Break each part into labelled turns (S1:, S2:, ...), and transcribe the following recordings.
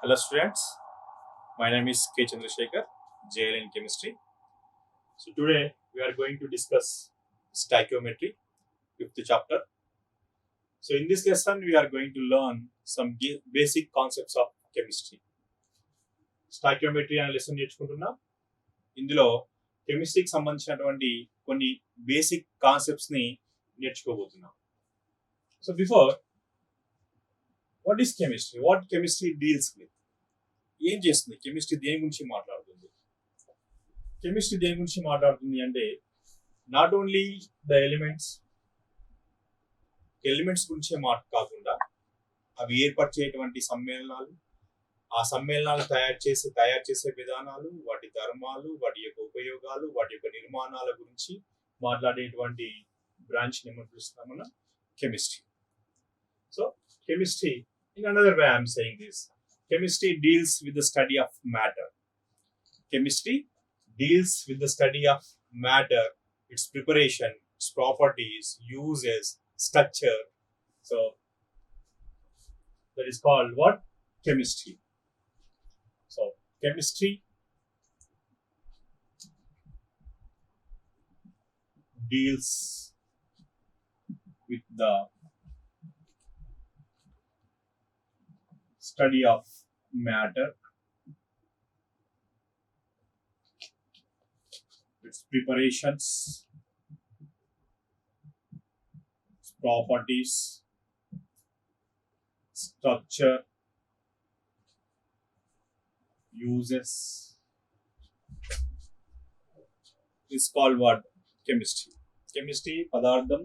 S1: Hello students, my name is K. Chandrasekhar, JL in Chemistry. So today we are going to discuss Stoichiometry, 5th chapter. So in this lesson we are going to learn some basic concepts of chemistry. Stoichiometry అనే lesson నేర్చుకుంటున్నాం. ఇందులో కెమిస్ట్రీకి సంబంధించినటువంటి కొన్ని basic concepts ని నేర్చుకోబోతున్నాం. So before what is chemistry? What chemistry deals with? ఏం చేస్తుంది కెమిస్ట్రీ? దేని గురించి మాట్లాడుతుంది? కెమిస్ట్రీ దేని గురించి మాట్లాడుతుంది అంటే నాట్ ఓన్లీ ద ఎలిమెంట్స్ గురించే కాకుండా అవి ఏర్పరిచేటువంటి సమ్మేళనాలు, ఆ సమ్మేళనాలు తయారు చేసే విధానాలు, వాటి ధర్మాలు, వాటి యొక్క ఉపయోగాలు, వాటి యొక్క నిర్మాణాల గురించి మాట్లాడేటువంటి బ్రాంచ్ ఏమని పిలుస్తున్నాం మనం? Chemistry. So chemistry, in another way I am saying this, chemistry deals with the study of matter. Chemistry deals with the study of matter, its preparation, its properties, uses, structure. So that is called what? Chemistry. So chemistry deals with the study of matter, its preparations, its properties, structure, uses, is called what? Chemistry. Chemistry పదార్థం,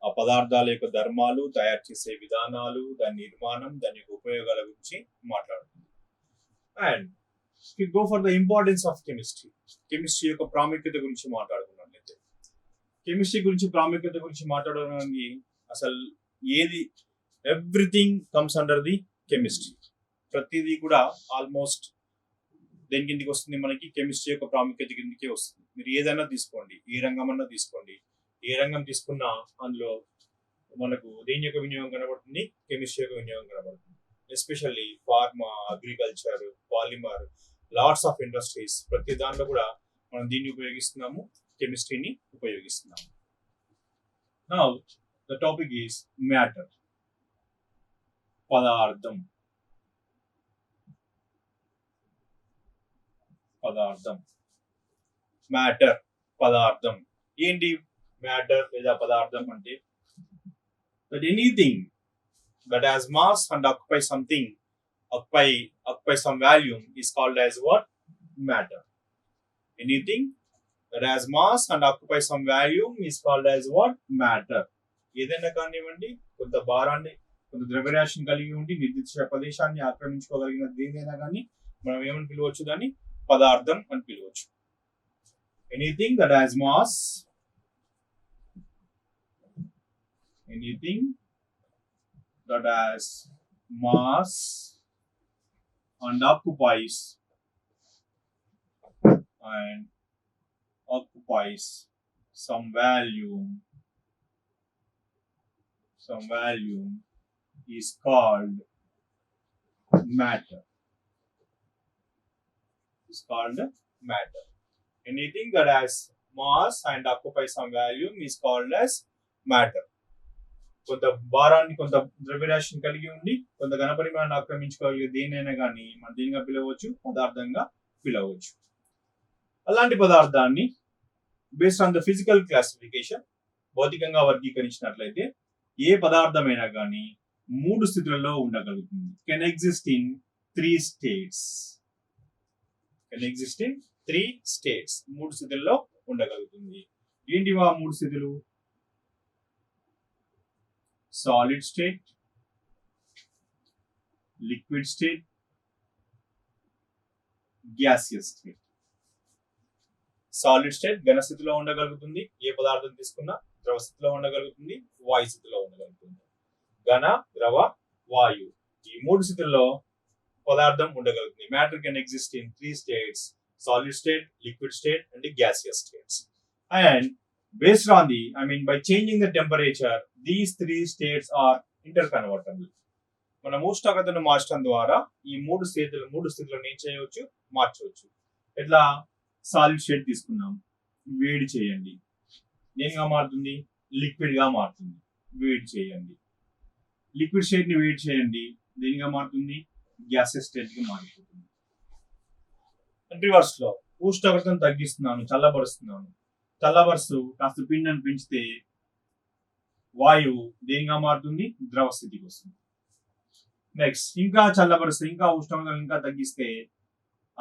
S1: ఆ పదార్థాల యొక్క ధర్మాలు, తయారు చేసే విధానాలు, దాని నిర్మాణం, దాని యొక్క ఉపయోగాల గురించి మాట్లాడుతుంది. And go for the importance of chemistry. Chemistry యొక్క ప్రాముఖ్యత గురించి మాట్లాడుకున్నట్లయితే, కెమిస్ట్రీ గురించి ప్రాముఖ్యత గురించి మాట్లాడడానికి అసలు ఏది, everything comes under the chemistry. ప్రతిదీ కూడా ఆల్మోస్ట్ దేని కిందికి వస్తుంది? మనకి కెమిస్ట్రీ యొక్క ప్రాముఖ్యత కిందకే వస్తుంది. మీరు ఏదైనా తీసుకోండి, ఏ రంగం అన్నా తీసుకోండి, ఏ రంగం తీసుకున్నా అందులో మనకు దేని యొక్క వినియోగం కనబడుతుంది? కెమిస్ట్రీ యొక్క వినియోగం కనబడుతుంది. Especially pharma, agriculture, polymer, lots of industries, ప్రతి దాంట్లో కూడా మనం దీన్ని ఉపయోగిస్తున్నాము, కెమిస్ట్రీని ఉపయోగిస్తున్నాము. Now the topic is matter, పదార్థం. మ్యాటర్, పదార్థం. ఏంటి మ్యాటర్ లేదా పదార్థం అంటే? that anything that has mass and occupy some volume is called as what? Matter. Anything that has mass and occupy some volume is called as what? Matter. ఏదైనా కానివ్వండి, కొంత భారాన్ని, కొంత ద్రవ్యరాశిని కలిగి ఉండి నిర్దిష్ట ప్రదేశాన్ని ఆక్రమించుకోగలిగిన దేనైనా కానీ మనం ఏమని పిలవచ్చు? దాన్ని పదార్థం అని పిలవచ్చు. Anything that has mass and occupies some volume is called matter. Anything that has mass and occupies some volume is called as matter. కొంత భారాన్ని, కొంత ద్రవ్యరాశిని కలిగి ఉండి కొంత ఘనపరిమాణాన్ని ఆక్రమించుకోగలిగే దేనైనా కానీ మనం దేనిగా పిలవచ్చు? పదార్థంగా పిలవచ్చు. అలాంటి పదార్థాన్ని based on the physical classification, భౌతికంగా వర్గీకరించినట్లయితే ఏ పదార్థమైనా కానీ 3 స్థితులలో ఉండగలుగుతుంది. Can exist in 3 states. 3 స్థితుల్లో ఉండగలుగుతుంది. ఏంటివా 3 స్థితులు? Solid state, liquid state, gaseous state. Solid state ఘన స్థితిలో ఉండగలుగుతుంది, ఏ పదార్థం తీసుకున్నా. ద్రవ స్థితిలో ఉండగలుగుతుంది, వాయు స్థితిలో ఉండగలుగుతుంది. ఘన, ద్రవ, వాయు, ఈ 3 స్థితుల్లో పదార్థం ఉండగలుగుతుంది. Matter can exist in 3 states: solid state, liquid state, and the gaseous states. And based on by changing the temperature, these 3 states are interconvertible. మనం ఉష్ణోగ్రతను మార్చడం ద్వారా ఈ మూడు స్థితులను ఏం చేయవచ్చు, మార్చవచ్చు. ఎట్లా? సాలిడ్ స్టేట్ తీసుకున్నాం, వేడి చేయండి, దేనిగా మారుతుంది? లిక్విడ్ గా మారుతుంది. వేడి చేయండి, లిక్విడ్ స్టేట్ ని వేడి చేయండి, దేనిగా మారుతుంది? గ్యాసెస్ స్టేట్ గా మారిపోతుంది. రివర్స్ లో ఉష్ణోగ్రతను తగ్గిస్తున్నాను, చల్లబరుస్తున్నాను, చల్లబరుస్తూ కాస్త పిండిని పెంచితే వాయువు దేనిగా మారుతుంది? ద్రవ స్థితికి వస్తుంది. నెక్స్ట్ ఇంకా చల్లబరుస్తే, ఇంకా ఉష్ణోగ్రత ఇంకా తగ్గిస్తే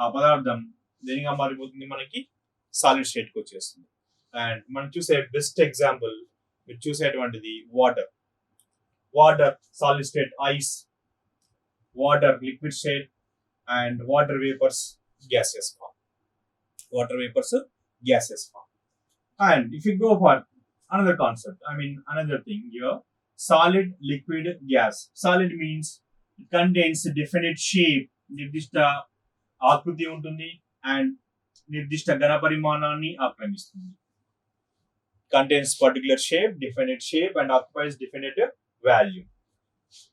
S1: ఆ పదార్థం దేనిగా మారిపోతుంది? మనకి సాలిడ్ స్టేట్ కి వచ్చేస్తుంది. అండ్ మనం చూసే బెస్ట్ ఎగ్జాంపుల్ మీరు చూసేటువంటిది water. Water solid state, ice, water liquid state, and water vapours gaseous form. Water vapors gaseous form. And if you go for another concept, another thing here, solid, liquid, gas. Solid means it contains definite shape, నిర్దిష్ట ఆకృతి ఉంటుంది, and నిర్దిష్ట ఘన పరిమాణాన్ని ఆక్రమిస్తుంది. Contains particular shape, definite shape, and occupies definite value.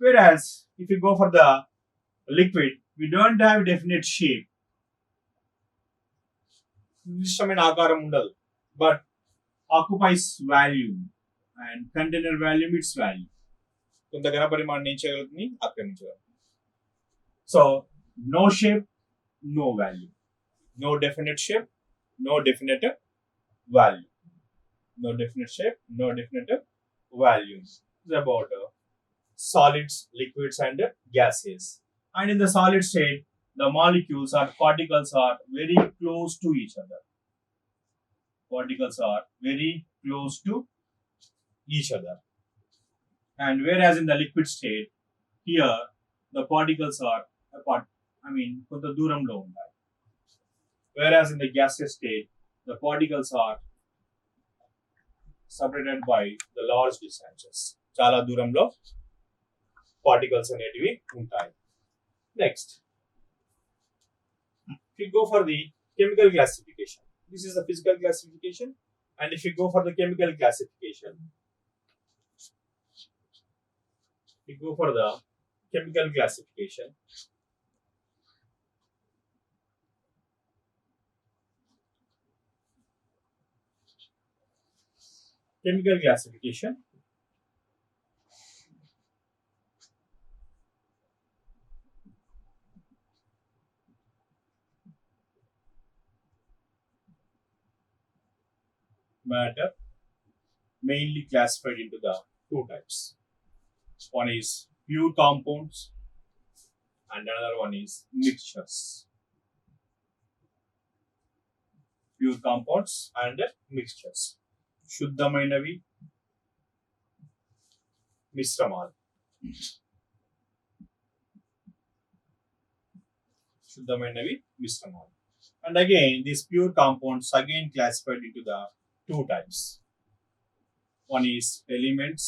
S1: Whereas if you go for the liquid, we don't have definite shape, నిర్దిష్టమైన ఆకారం ఉండదు, but occupies value and container value its value. కొంత ఘన పరిమాణం ఏం చేయగలుగుతుంది? ఆక్రమించగలుగుతుంది. So no shape, no value, no definite shape, no definite value, no definite shape, no definite value. It's about solids, liquids, and gases. And in the solid state, the molecules or particles are very close to each other. Particles are very close to each other. And whereas in the liquid state, here the particles are apart. కొంత దూరంలో ఉంటాయి. Whereas in the gaseous state, the particles are separated by the large distances. చాలా దూరంలో particles అనేటివి ఉంటాయి. Next, if you go for the chemical classification, this is the physical classification, and if you go for the chemical classification, matter mainly classified into the two types. One is pure compounds and another one is mixtures. Pure compounds and mixtures. శుద్ధమైనవి, మిశ్రమాలు. శుద్ధమైనవి, మిశ్రమాలు. And again, these pure compounds again classified into the two types. One is elements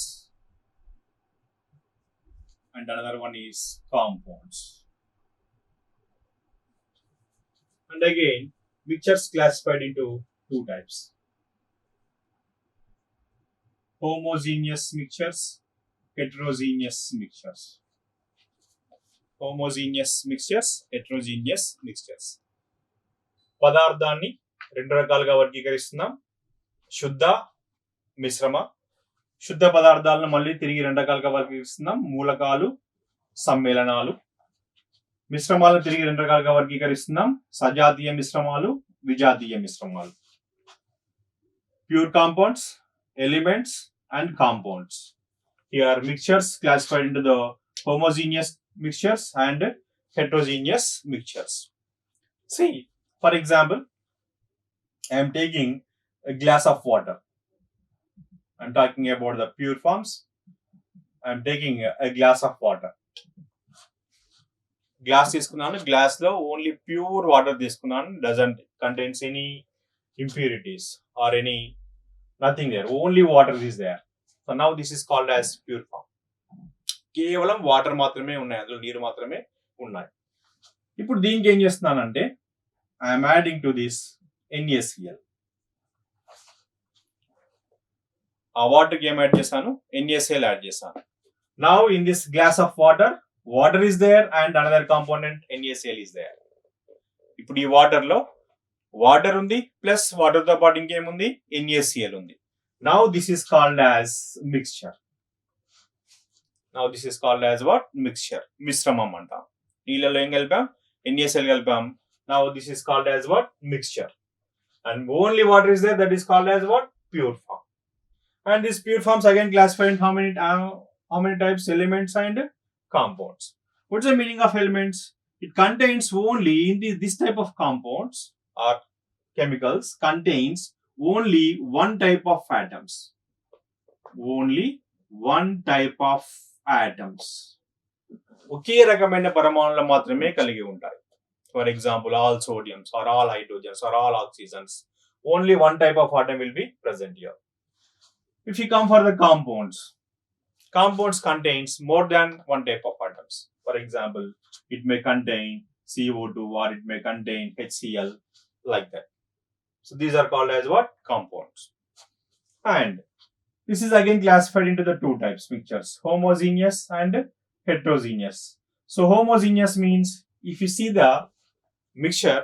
S1: and another one is compounds. And again, mixtures classified into two types. Homogeneous mixtures, heterogeneous mixtures. Homogeneous mixtures, heterogeneous mixtures. పదార్థాన్ని రెండు రకాలుగా వర్గీకరిస్తున్నాం. శుద్ధ, మిశ్రమ. శుద్ధ పదార్థాలను మళ్ళీ తిరిగి రెండు రకాలుగా వర్గీకరిస్తున్నాం. మూలకాలు, సమ్మేళనాలు. మిశ్రమాలను తిరిగి రెండు రకాలుగా వర్గీకరిస్తున్నాం. సజాతీయ మిశ్రమాలు, విజాతీయ మిశ్రమాలు. Pure compounds, elements and compounds. Here mixtures classified into the homogeneous mixtures and heterogeneous mixtures. See, for example, I am taking a glass of water. I am talking about the pure forms. I am taking a glass of water. Glass తీసుకున్నాను, glass లో only pure water తీసుకున్నాను. Doesn't contains any impurities or any nothing there. Only water is there. So now this is called as pure form. కేవలం water మాత్రమే ఉన్నాయి, అందులో నీరు మాత్రమే ఉన్నాయి. ఇప్పుడు దీనికి ఏం చేస్తున్నానంటే I'm adding to this NaCl. ఆ వాటర్కి ఏం యాడ్ చేశాను? NaCl యాడ్ చేశాను. Now in this glass of water water is there and another component NaCl is there. ఇప్పుడు ఈ వాటర్ లో వాటర్ ఉంది ప్లస్ వాటర్ తో పాటు ఇంకేముంది NaCl ఉంది. Now this is called as mixture. Now this is called as what? Mixture, మిశ్రమం అంటాం. నీళ్ళలో ఏం కలిపాం? NaCl కలిపాం. Now this is called as what? Mixture. And only water is there, that is called as what? Pure form. And these pure forms again classified in how many types? Elements and compounds. What's the meaning of elements? It contains only this type of compounds or chemicals contains only one type of atoms. Only one type of atoms. ఒకే రకమైన పరమాణులు మాత్రమే కలిగి ఉంటాయి. For example, all sodiums or all hydrogens or all oxygens. Only one type of atom will be present here. If you come for the compounds, compounds contains more than one type of atoms. For example, it may contain CO2 or it may contain HCl, like that. So these are called as what? Compounds. And this is again classified into the two types mixtures, homogeneous and heterogeneous. So homogeneous means if you see the mixture,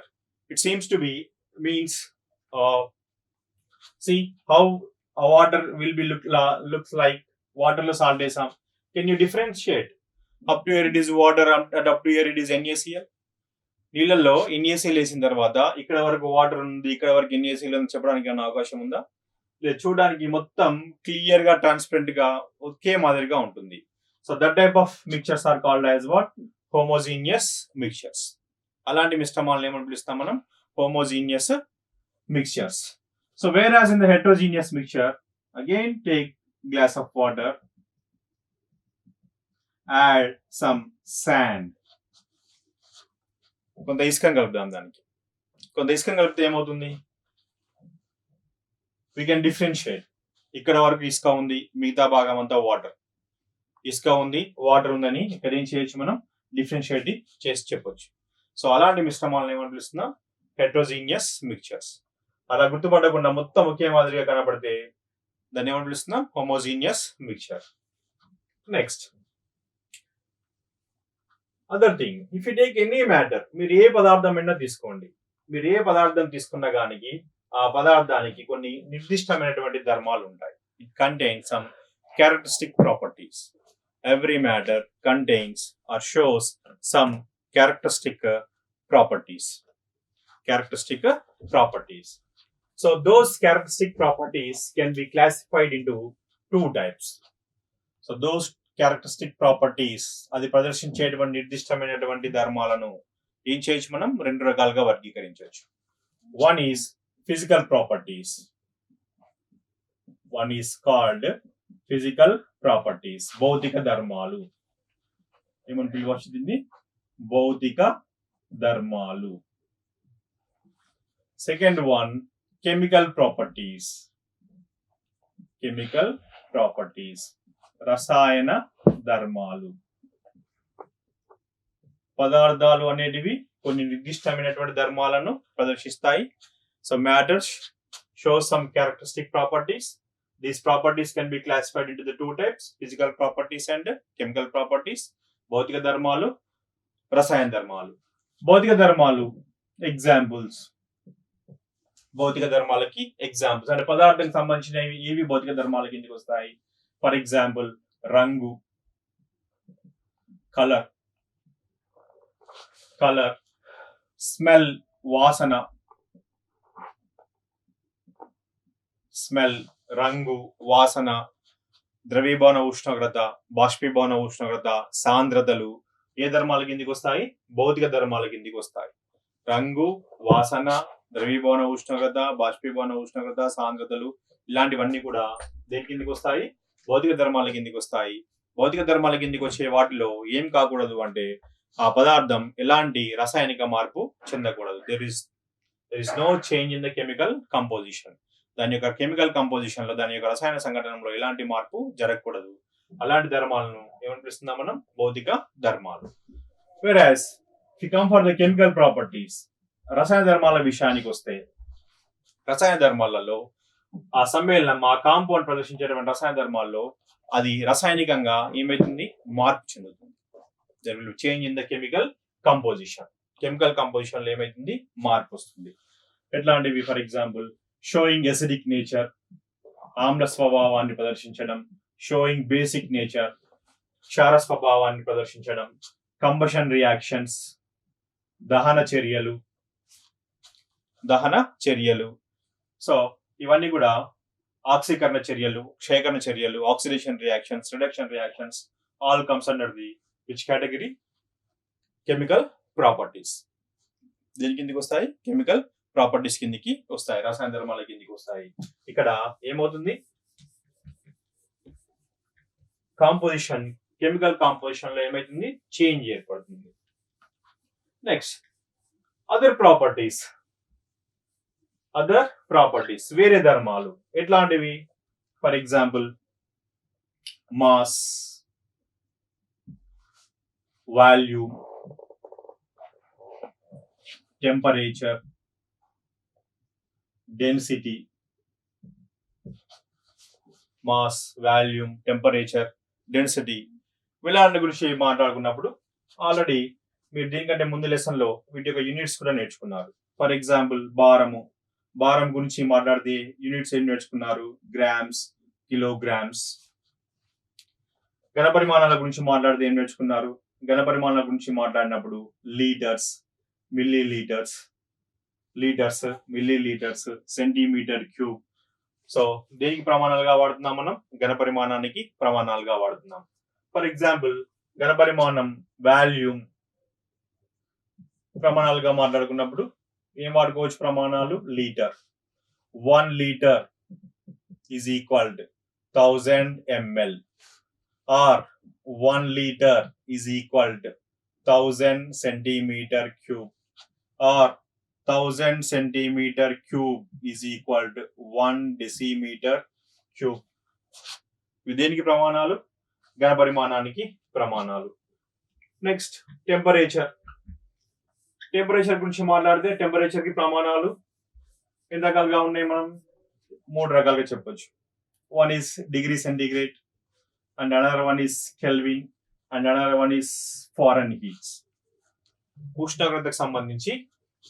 S1: it seems to be means see how a water will be looks like. Water lo salt esam. Can you differentiate? Up to here it is water and up to here it is NaCl. నీళ్ళల్లో NaCl వేసిన తర్వాత ఇక్కడ వరకు water ఉంది, ఇక్కడ వరకు NaCl అని చెప్పడానికి ఏమైనా అవకాశం ఉందా? లేదు. చూడడానికి మొత్తం క్లియర్ గా ట్రాన్స్పరెంట్ గా ఒకే మాదిరిగా ఉంటుంది. So that type of mixtures are called as what? Homogeneous mixtures. అలాంటి మిశ్రమాలను ఏమని పిలుస్తాం మనం? Homogeneous mixtures. So whereas in the heterogeneous mixture, again take glass of water, add some sand. కొంత ఇసుకను కలుపుదాం దానికి. కొంత ఇసుకను కలిపితే ఏమవుతుంది? we can differentiate. ఇక్కడ వరకు ఇసుక ఉంది, మిగతా భాగం అంతా వాటర్. ఇసుక ఉంది, వాటర్ ఉందని ఇక్కడ ఏం చేయొచ్చు? మనం డిఫరెన్షియేట్ చేసి చెప్పొచ్చు. సో అలాంటి మిశ్రమాలను ఏమని పిలుస్తున్నాం? Heterogeneous mixtures. అలా గుర్తుపడకుండా మొత్తం ఒకే మాదిరిగా కనబడితే దాన్ని ఏమని పిలుస్తున్నాం? Homogeneous mixture. Next other thing, if you take any matter, మీరు ఏ పదార్థం అయినా తీసుకోండి, మీరు ఏ పదార్థం తీసుకున్న గానికి ఆ పదార్థానికి కొన్ని నిర్దిష్టమైనటువంటి ధర్మాలు ఉంటాయి. It contains some characteristic properties. Every matter contains or shows some characteristic properties. So those characteristic properties can be classified into two types. So those characteristic properties, అది ప్రదర్శించేటువంటి నిర్దిష్టమైనటువంటి ధర్మాలను ఏం చేయొచ్చు? మనం రెండు రకాలుగా వర్గీకరించవచ్చు. One is physical properties. One is called physical properties. భౌతిక ధర్మాలు. ఏమని పిలవచ్చు దీన్ని? భౌతిక ధర్మాలు. Second one, chemical properties. Chemical properties, రసాయన ధర్మాలు. పదార్థాలు అనేటివి కొన్ని నిర్దిష్టమైనటువంటి ధర్మాలను ప్రదర్శిస్తాయి. So matters shows some characteristic properties. These properties can be classified into the two types, physical properties and chemical properties. భౌతిక ధర్మాలు, రసాయన ధర్మాలు. భౌతిక ధర్మాలు ఎగ్జాంపుల్స్. భౌతిక ధర్మాలకి ఎగ్జాంపుల్స్ అంటే పదార్థానికి సంబంధించినవి ఏవి భౌతిక ధర్మాల కిందకి వస్తాయి? ఫర్ ఎగ్జాంపుల్ రంగు, కలర్, స్మెల్, వాసన. స్మెల్, రంగు, వాసన, ద్రవీభవన ఉష్ణోగ్రత, బాష్పీభవన ఉష్ణోగ్రత, సాంద్రతలు ఏ ధర్మాల కిందికి వస్తాయి? భౌతిక ధర్మాల కిందికి వస్తాయి. రంగు, వాసన, ద్రవీభవన ఉష్ణోగ్రత, బాష్పీభవన ఉష్ణోగ్రత, సాంద్రతలు ఇలాంటివన్నీ కూడా దేని కిందికి వస్తాయి? భౌతిక ధర్మాల కిందికి వస్తాయి. భౌతిక ధర్మాల కిందికి వచ్చే వాటిలో ఏం కాకూడదు అంటే ఆ పదార్థం ఎలాంటి రసాయనిక మార్పు చెందకూడదు. There is no change in the chemical composition. దాని యొక్క కెమికల్ కంపోజిషన్ లో, దాని యొక్క రసాయన సంఘటనలో ఎలాంటి మార్పు జరగకూడదు. అలాంటి ధర్మాలను ఏమని పిలుస్తున్నాం మనం? భౌతిక ధర్మాలు. whereas if you come for the chemical properties, రసాయన ధర్మాల విషయానికి వస్తే రసాయన ధర్మాలలో ఆ సమ్మేళనం, ఆ కాంపౌండ్ ప్రదర్శించేటువంటి రసాయన ధర్మాల్లో అది రసాయనికంగా ఏమైతుంది? మార్పు చెందుతుంది. There will change in the chemical composition. Chemical composition లో ఏమైతుంది, మార్పు వస్తుంది. ఎట్లాంటివి, for example showing acidic nature, ఆమ్ల స్వభావాన్ని ప్రదర్శించడం, షోయింగ్ బేసిక్ నేచర్, క్షార స్వభావాన్ని ప్రదర్శించడం, కంబషన్ రియాక్షన్స్, దహన చర్యలు. సో ఇవన్నీ కూడా ఆక్సీకరణ చర్యలు, క్షయకరణ చర్యలు, oxidation reactions, reduction reactions, all comes under the which category, chemical properties. దేని కిందికి వస్తాయి, కెమికల్ ప్రాపర్టీస్ కిందికి వస్తాయి, రసాయన ధర్మాల కిందికి వస్తాయి. ఇక్కడ ఏమవుతుంది, కాంపోజిషన్, కెమికల్ కాంపోజిషన్ లో ఏమైతుంది, చేంజ్ ఏర్పడుతుంది. నెక్స్ట్ అదర్ ప్రాపర్టీస్, వేరే ధర్మాలు ఎట్లాంటివి, for example mass, volume, temperature, density. Mass, volume, temperature, density వీళ్ళ గురించి మాట్లాడుకున్నప్పుడు ఆల్రెడీ మీరు దీనికంటే ముందు లెసన్ లో వీటి యొక్క యూనిట్స్ కూడా నేర్చుకున్నారు. ఫర్ ఎగ్జాంపుల్ భారం గురించి మాట్లాడితే యూనిట్స్ ఏం నేర్చుకున్నారు, గ్రామ్స్, కిలోగ్రామ్స్. ఘనపరిమాణాల గురించి మాట్లాడితే ఏం నేర్చుకున్నారు, ఘనపరిమాణాల గురించి మాట్లాడినప్పుడు litres, millilitres, centimetre cube. So దేనికి ప్రమాణాలుగా వాడుతున్నాం, మనం ఘనపరిమాణానికి ప్రమాణాలుగా వాడుతున్నాం. ఫర్ ఎగ్జాంపుల్ ఘనపరిమాణం వాల్యూమ్ ప్రమాణాలుగా మాట్లాడుకున్నప్పుడు ఏం వాడుకోవచ్చు, ప్రమాణాలు litre. 1 litre is equal to 1000 ml, or 1 litre is equal to 1000 centimetre cube, or 1000 centimetre cube is equal to 1 decimetre cube. ఇవి దేనికి ప్రమాణాలు, ఘనపరిమాణానికి ప్రమాణాలు. నెక్స్ట్ టెంపరేచర్ గురించి మాట్లాడితే టెంపరేచర్ కి ప్రమాణాలు ఎన్ని రకాలుగా ఉన్నాయి, మనం 3 రకాలుగా చెప్పొచ్చు. One is degree centigrade, and another one is kelvin, and another one is Fahrenheit. ఉష్ణోగ్రతకు సంబంధించి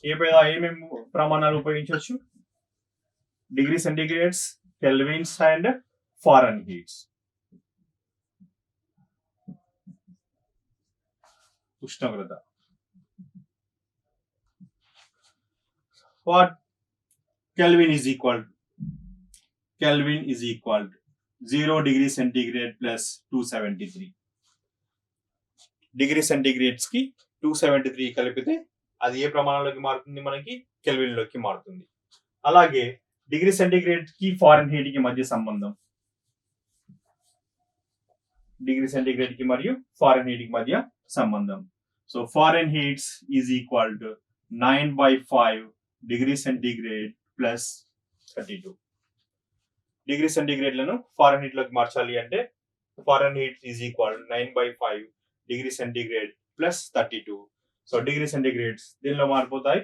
S1: ఏమేమి ప్రమాణాలు ఉపయోగించవచ్చు, డిగ్రీ సెంటిగ్రేడ్స్, కెల్విన్స్ అండ్ ఫారెన్హీట్స్. ఉష్ణోగ్రత, what Kelvin is equal to 0 degree centigrade plus 273. Degree centigrades కి 273 కలిపితే అది ఏ ప్రమాణంలోకి మారుతుంది, మనకి కెల్విన్ లోకి మారుతుంది. అలాగే డిగ్రీ సెంటిగ్రేడ్ కి ఫారెన్హీట్ కి మధ్య సంబంధం, డిగ్రీ సెంటిగ్రేడ్ కి మరియు ఫారెన్హీట్ కి మధ్య సంబంధం. So ఫారెన్హీట్స్ is equal to 9/5 degree centigrade plus 32. Degree centigrade లను ఫారెన్హీట్ లోకి మార్చాలి అంటే Fahrenheit is equal 9/5 degree centigrade plus 32. So degree centigrades దీనిలో మారిపోతాయి,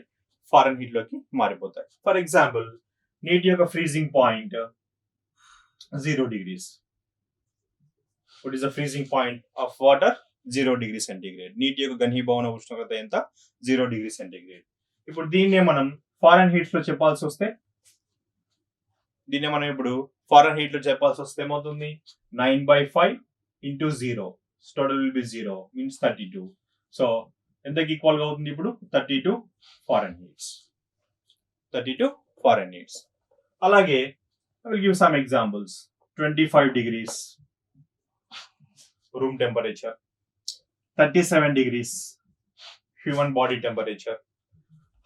S1: ఫారెన్హీట్ లోకి మారిపోతాయి. ఫర్ ఎగ్జాంపుల్ నీటి యొక్క freezing point 0 degrees. What is the freezing point of water? 0 degree centigrade. నీటి యొక్క ఘనీభవన ఉష్ణోగ్రత ఎంత, 0 degree centigrade. ఇప్పుడు దీన్నే మనం ఫారెన్హీట్ లో చెప్పాల్సి వస్తే ఏమవుతుంది, 9/5 into 0, total will be 0, means 32. So ఎంతకి ఈక్వల్ గా అవుతుంది ఇప్పుడు, 32 ఫారెన్హీట్స్. అలాగే I will give some examples. 25 degrees room temperature, 37 degrees human body temperature,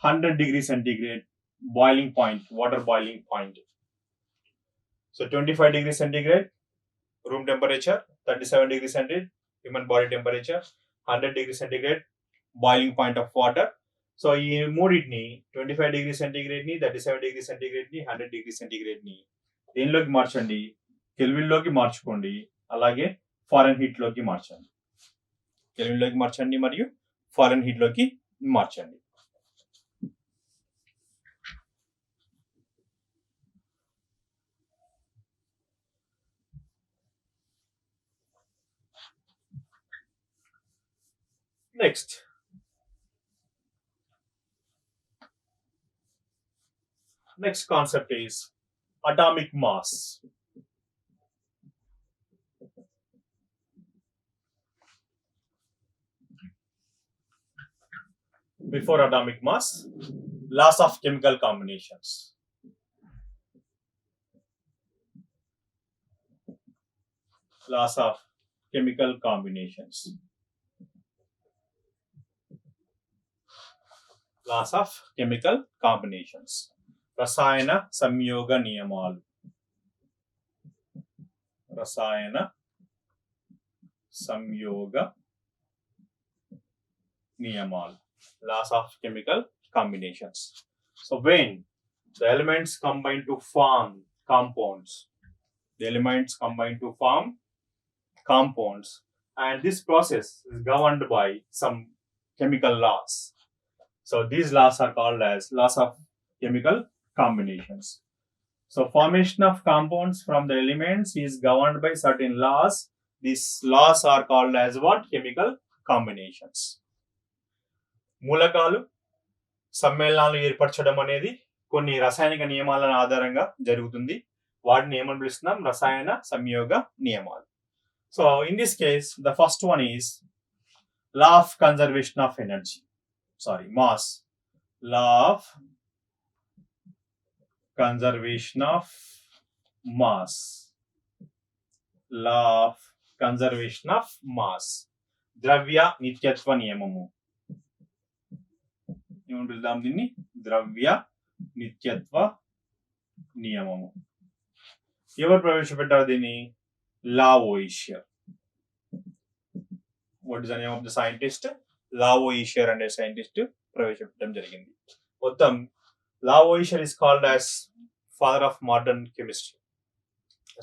S1: 100 degrees centigrade boiling point, water boiling point. So 25 degrees centigrade room temperature, 37 degrees centigrade human body temperature, 100 degrees centigrade boiling point of water. So ఈ మూడింటిని 25 degrees centigrade ని, 37 degrees centigrade ని, 100 degrees centigrade ని దేనిలోకి మార్చండి, kelvin లోకి మార్చుకోండి. అలాగే Fahrenheit లోకి మార్చండి, కెల్విన్ లోకి మార్చండి మరియు ఫారెన్హీట్ లోకి మార్చండి. Next concept is atomic mass. Before atomic mass, laws of chemical combinations. Laws of chemical combinations. Laws of chemical combinations. రసాయన సంయోగ నియమాలు. రసాయన సంయోగ నియమాలు. Laws of chemical combinations. So when the elements combine to form compounds, the elements combine to form compounds, and this process is governed by some chemical laws. So these laws are called as laws of chemical combinations. So formation of compounds from the elements is governed by certain laws. These laws are called as what? Chemical combinations. మూలకాలు సమ్మేళనాలు ఏర్పరచడం అనేది కొన్ని రసాయనిక నియమాల ఆధారంగా జరుగుతుంది. వాటిని ఏమని పిలుస్తున్నాం? రసాయన సంయోగ నియమాలు. So in this case, the first one is law of conservation of energy. Mass. Law of conservation of mass. Law of conservation of mass. ద్రవ్య నిత్యత్వ నియమము. ఏమని పిలుద్దాం దీన్ని? ద్రవ్య నిత్యత్వ నియమము. ఎవరు ప్రవేశపెట్టారు దీన్ని? లావోయిషియర్. What is the name of the scientist? లావోయిషియర్ అనే సైంటిస్ట్ ప్రవేశపెట్టడం జరిగింది. మొత్తం Lavoisier is called as father of modern chemistry.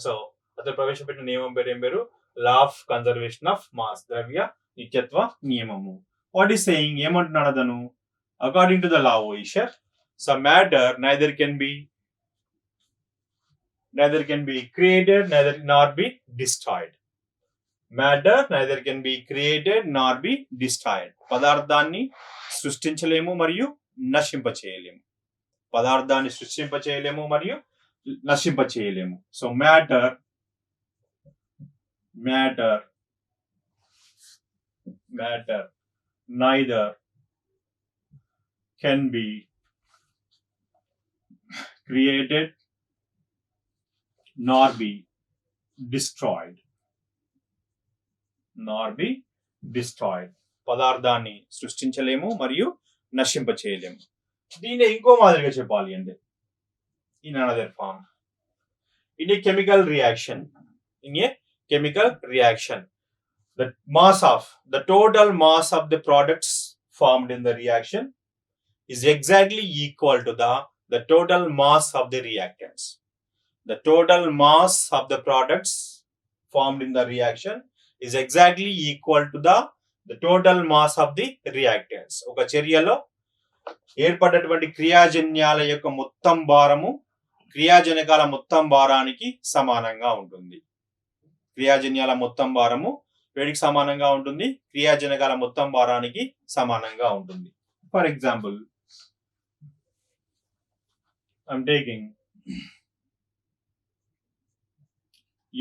S1: సో అతను ప్రవేశపెట్టిన నియమం పేరు ఏం పేరు? Law of conservation of mass. ద్రవ్య నిత్యత్వ నియమము. What is saying? ఏమంటున్నాడు అతను? According to the Lavoisier, some matter neither can be created nor be destroyed. Matter neither can be created nor be destroyed. పదార్థాన్ని సృష్టించలేము మరియు నశింపచేయలేము. పదార్థాన్ని సృష్టింపచేయలేము మరియు నశింపచేయలేము. So matter neither can be created nor be destroyed. పదార్థాన్ని సృష్టించలేము మరియు నశింపచేయలేము. దీన్ని ఇంకో మాదిరిగా చెప్పాలి అంటే, in another form, in a chemical reaction, the total mass of the products formed in the reaction is exactly equal to the total mass of the reactants. The total mass of the products formed in the reaction is exactly equal to the total mass of the reactants. ఒక చర్యలో ఏర్పడేటువంటి క్రియాజన్యాల యొక్క మొత్తం భారము క్రియాజనకాల మొత్తం భారానికి సమానంగా ఉంటుంది. క్రియాజన్యాల మొత్తం భారము వేడికి సమానంగా ఉంటుంది, క్రియాజనకాల మొత్తం భారానికి సమానంగా ఉంటుంది. For example, I'm taking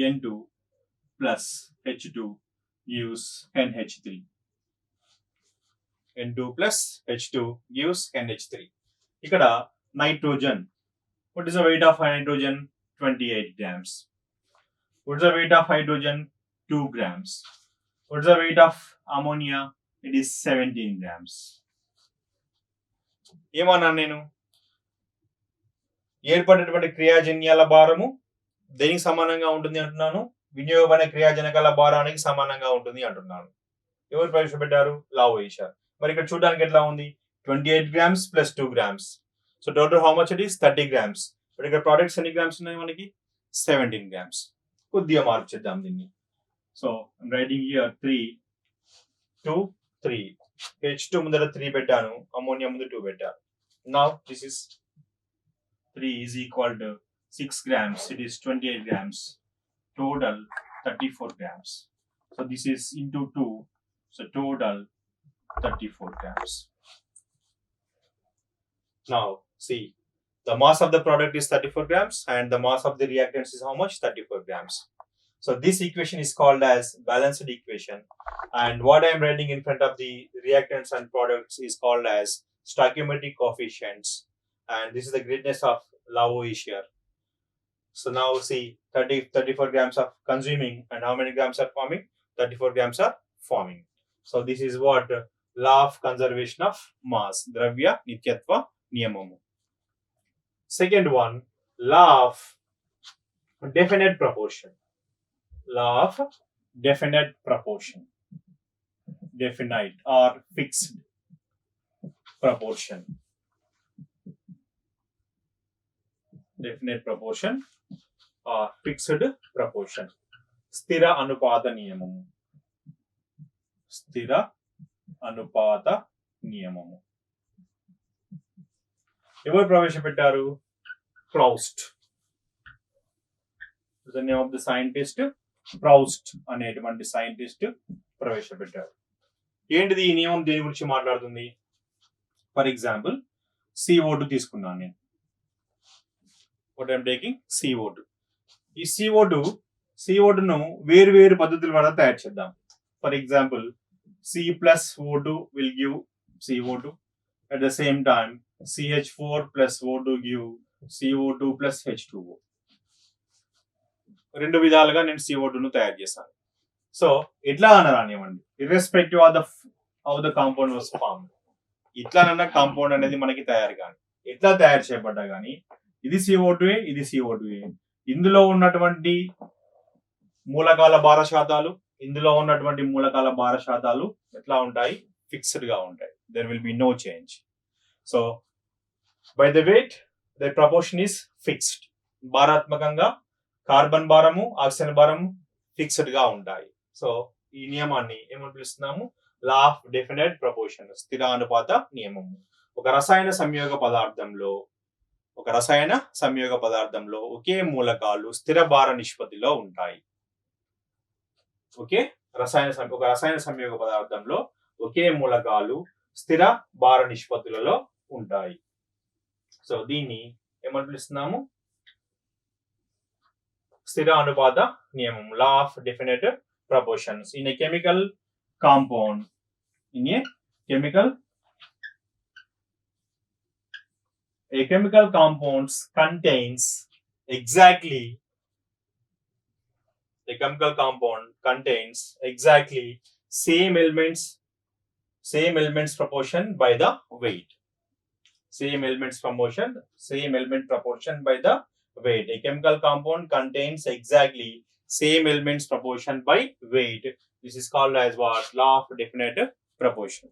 S1: N2 plus H2 gives NH3. N2 plus H2 gives NH3. ఇక్కడ nitrogen. What is the weight of nitrogen? 28 grams. What is the weight of hydrogen? 2 grams. What is the weight of ammonia? It is 17 grams. ఏమన్నా నేను? ఏర్పడేటువంటి క్రియాజన్యాల భారము దేనికి సమానంగా ఉంటుంది అంటున్నాను? వినియోగమైన క్రియాజనకాల భారానికి సమానంగా ఉంటుంది అంటున్నాను. ఎవరు ప్రవేశపెట్టారు? లావోయిషియర్. మరి ఇక్కడ చూడడానికి ఎట్లా ఉంది? 28 grams plus 2 grams. So total how much it is? 30 grams. But ఇక్కడ ప్రోడక్ట్స్ ఎన్ని గ్రామ్స్ ఉన్నాయి మనకి? 17 grams. కొద్దిగా మార్పు చేద్దాం దీన్ని. So writing here 3 2 3. H2 ముందర 3 పెట్టాను, అమోనియా ముందు 2 పెట్టాను. Now this is 3 is equal to 6 grams. It is 28 grams. Total 34 grams. So this is into 2. So total 34 grams. Now, see, the mass of the product is 34 grams and the mass of the reactants is how much? 34 grams. So this equation is called as balanced equation, and what I am writing in front of the reactants and products is called as stoichiometric coefficients, and this is the greatness of Lavoisier. So now see, 34 grams of consuming and how many grams are forming? 34 grams are forming. So this is what law of conservation of mass, Dravya Nityatva Niyamamu. Second one, law of definite proportion. Law of definite proportion. Definite or fixed proportion. Definite proportion or fixed proportion. Stira Anupata Niyamamu. Stira Anupata Niyamamu. ఎవరు ప్రవేశపెట్టారు? Proust. The name of the scientist Proust అనేటువంటి scientist ప్రవేశపెట్టారు. ఏంటిది ఈ నియమం? దేని గురించి మాట్లాడుతుంది? ఫర్ ఎగ్జాంపుల్ CO2 తీసుకున్నాను నేను. What I'm taking CO2. ఈ CO2ను వేరు వేరు పద్ధతుల ద్వారా తయారు చేద్దాం. For example C+O2 will give CO2. At the same time, CH4 plus O2 give CO2 plus H2O. రెండు విధాలుగా నేను CO2ను తయారు చేశాను. సో ఎట్లా అనరానివ్వండి, irrespective of the compound was form, ఇట్లానన్నా కాంపౌండ్ అనేది మనకి తయారు కానీ ఎట్లా తయారు చేయబడ్డా కానీ ఇది CO2 ఇది CO2. ఇందులో ఉన్నటువంటి మూలకాల భార శాతాలు ఎట్లా ఉంటాయి? ఫిక్స్డ్ గా ఉంటాయి. There will be no change. So by the weight, the proportion is fixed. భారాత్మకంగా కార్బన్ భారము, ఆక్సిజన్ భారము ఫిక్స్డ్ గా ఉంటాయి. సో ఈ నియమాన్ని ఏమని పిలుస్తున్నాము? లా ఆఫ్ డెఫినెట్ ప్రపోర్షన్, స్థిరానుపాత నియమము. ఒక రసాయన సంయోగ పదార్థంలో ఒకే మూలకాలు స్థిర భార నిష్పత్తిలో ఉంటాయి. ఒక రసాయన సంయోగ పదార్థంలో ఒకే మూలకాలు స్థిర భార నిష్పత్తులలో ఉంటాయి. సో దీన్ని ఏమని పిలుస్తున్నాము? స్థిర అనుపాత నియమం, లా of definite proportions. In a chemical compound, a chemical compounds contains exactly same elements proportion by the weight. Same element proportion by the weight. A chemical compound contains exactly same elements proportion by weight. This is called as what? Law of definite proportion.